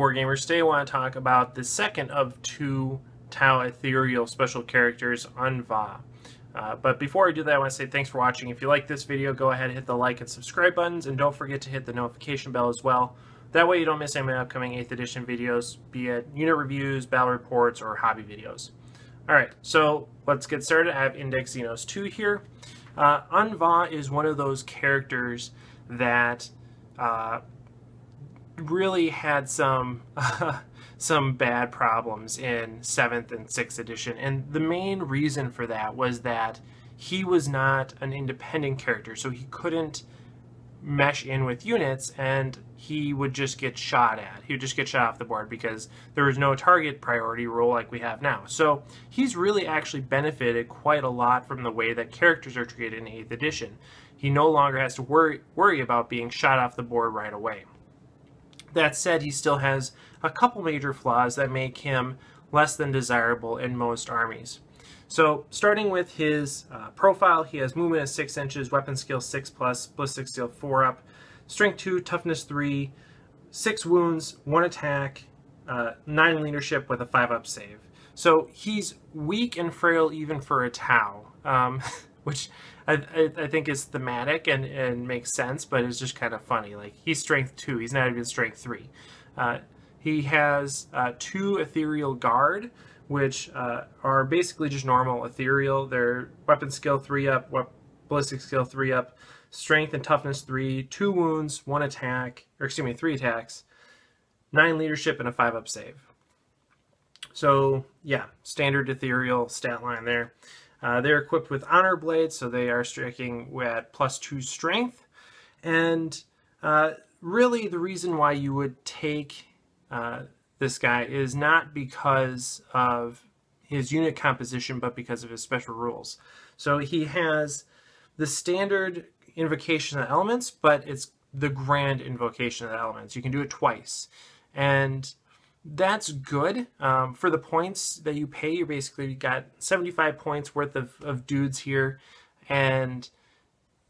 Wargamers. Today I want to talk about the second of two Tau Ethereal special characters, Aun'Va. But before I do that, I want to say thanks for watching. If you like this video, go ahead and hit the like and subscribe buttons, and don't forget to hit the notification bell as well. That way you don't miss any of my upcoming 8th edition videos, be it unit reviews, battle reports, or hobby videos. Alright, so let's get started. I have Index XENOS 2 here. Aun'Va is one of those characters that really had some bad problems in 7th and 6th edition, and the main reason for that was that he was not an independent character, so he couldn't mesh in with units, and he would just get shot at. He would just get shot off the board because there was no target priority rule like we have now. So he's really actually benefited quite a lot from the way that characters are treated in 8th edition. He no longer has to worry about being shot off the board right away. That said, he still has a couple major flaws that make him less than desirable in most armies. So, starting with his profile, he has movement of 6 inches, weapon skill 6+, ballistic skill 4 up, strength 2, toughness 3, 6 wounds, 1 attack, 9 leadership with a 5+ save. So he's weak and frail even for a Tau, which I think is thematic and makes sense, but it's just kind of funny. Like, he's strength 2, he's not even strength 3. He has 2 ethereal guard, which are basically just normal ethereal. They're weapon skill 3 up, ballistic skill 3 up, strength and toughness 3, 2 wounds, 1 attack, or excuse me, 3 attacks, 9 leadership, and a 5+ save. So yeah, standard ethereal stat line there. They're equipped with honor blades, so they are striking at +2 strength. And really the reason why you would take this guy is not because of his unit composition, but because of his special rules. So he has the standard invocation of elements, but it's the grand invocation of the elements. You can do it twice, and that's good. For the points that you pay, you basically got 75 points worth of dudes here, and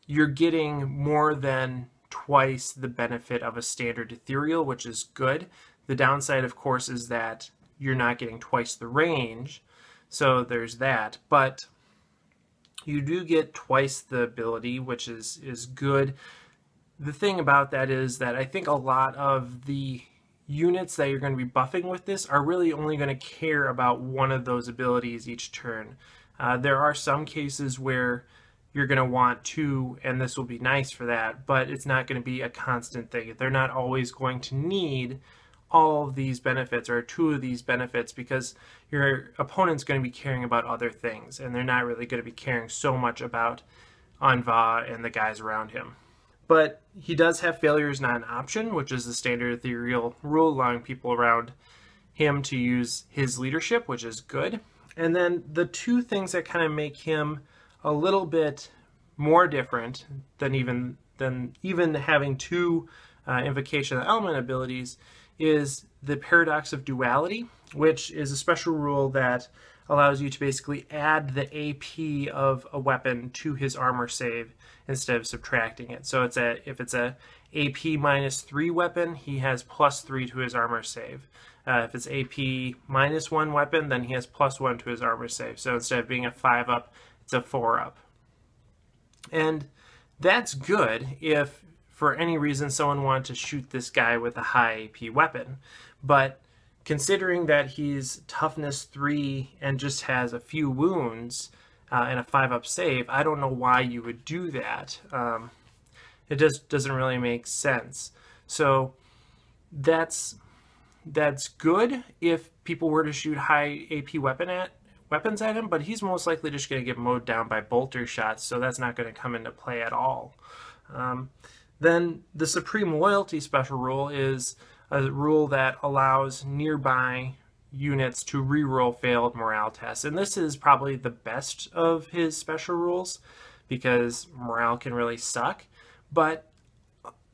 you're getting more than twice the benefit of a standard ethereal, which is good. The downside, of course, is that you're not getting twice the range, so there's that. But you do get twice the ability, which is good. The thing about that is that I think a lot of the units that you're going to be buffing with this are really only going to care about one of those abilities each turn. There are some cases where you're going to want 2, and this will be nice for that, but it's not going to be a constant thing. They're not always going to need all of these benefits or 2 of these benefits, because your opponent's going to be caring about other things, and they're not really going to be caring so much about Aun'Va and the guys around him. But he does have failure is not an option, which is the standard ethereal rule, allowing people around him to use his leadership, which is good. And then the 2 things that kind of make him a little bit more different than even having 2 invocation of element abilities is the paradox of duality, which is a special rule that allows you to basically add the AP of a weapon to his armor save instead of subtracting it. So if it's a AP -3 weapon, he has +3 to his armor save. If it's AP -1 weapon, then he has +1 to his armor save. So instead of being a 5 up, it's a 4 up. And that's good if for any reason someone wanted to shoot this guy with a high AP weapon. But considering that he's toughness 3 and just has a few wounds and a 5+ save, I don't know why you would do that. It just doesn't really make sense. So that's good if people were to shoot high AP weapons at him, but he's most likely just going to get mowed down by bolter shots, so that's not going to come into play at all. Then the Supreme Loyalty special rule is a rule that allows nearby units to reroll failed morale tests. And this is probably the best of his special rules because morale can really suck. But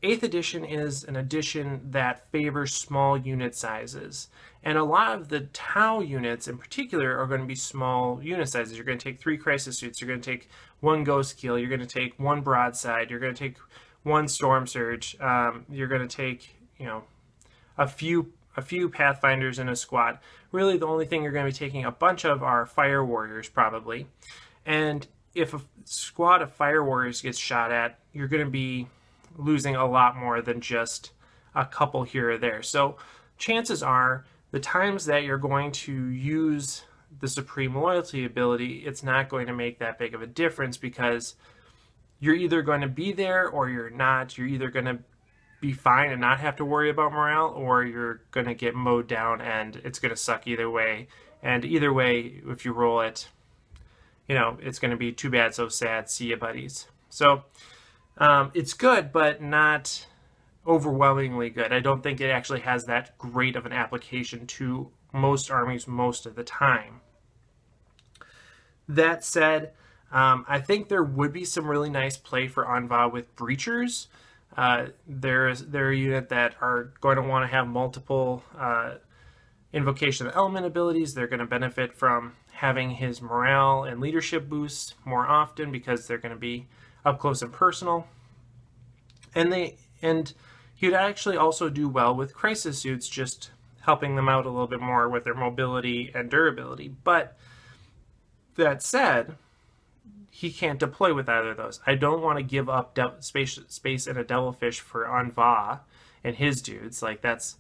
8th edition is an edition that favors small unit sizes. And a lot of the Tau units in particular are going to be small unit sizes. You're going to take 3 crisis suits, you're going to take 1 ghost keel, you're going to take 1 broadside, you're going to take 1 storm surge, you're going to take, you know, a few a few Pathfinders in a squad. Really, the only thing you're going to be taking a bunch of are Fire Warriors, probably. And if a squad of Fire Warriors gets shot at, you're going to be losing a lot more than just a couple here or there. So chances are, the times that you're going to use the Supreme Loyalty ability, it's not going to make that big of a difference, because you're either going to be there or you're not. You're either going to be fine and not have to worry about morale, or you're going to get mowed down and it's going to suck either way. And either way, if you roll it, you know, it's going to be too bad, so sad. See ya, buddies. So it's good, but not overwhelmingly good. I don't think it actually has that great of an application to most armies most of the time. That said, I think there would be some really nice play for Aun'Va with Breachers. They're a unit that are going to want to have multiple Invocation of Element abilities. They're going to benefit from having his morale and leadership boosts more often, because they're going to be up close and personal. And he would actually also do well with Crisis Suits, just helping them out a little bit more with their mobility and durability. But that said, he can't deploy with either of those. I don't want to give up space in a Devilfish for Aun'Va and his dudes. Like, that's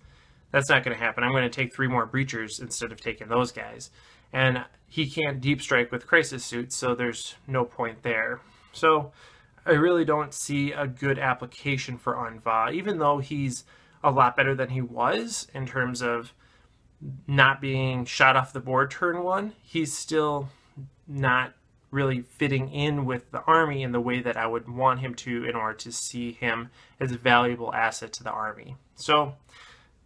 not going to happen. I'm going to take 3 more Breachers instead of taking those guys. And he can't deep strike with Crisis Suits, so there's no point there. So I really don't see a good application for Aun'Va, even though he's a lot better than he was in terms of not being shot off the board turn 1. He's still not really fitting in with the army in the way that I would want him to, in order to see him as a valuable asset to the army. So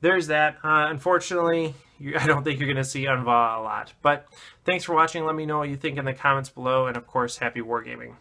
there's that. Unfortunately, I don't think you're going to see Aun'Va a lot. But thanks for watching. Let me know what you think in the comments below. And of course, happy wargaming.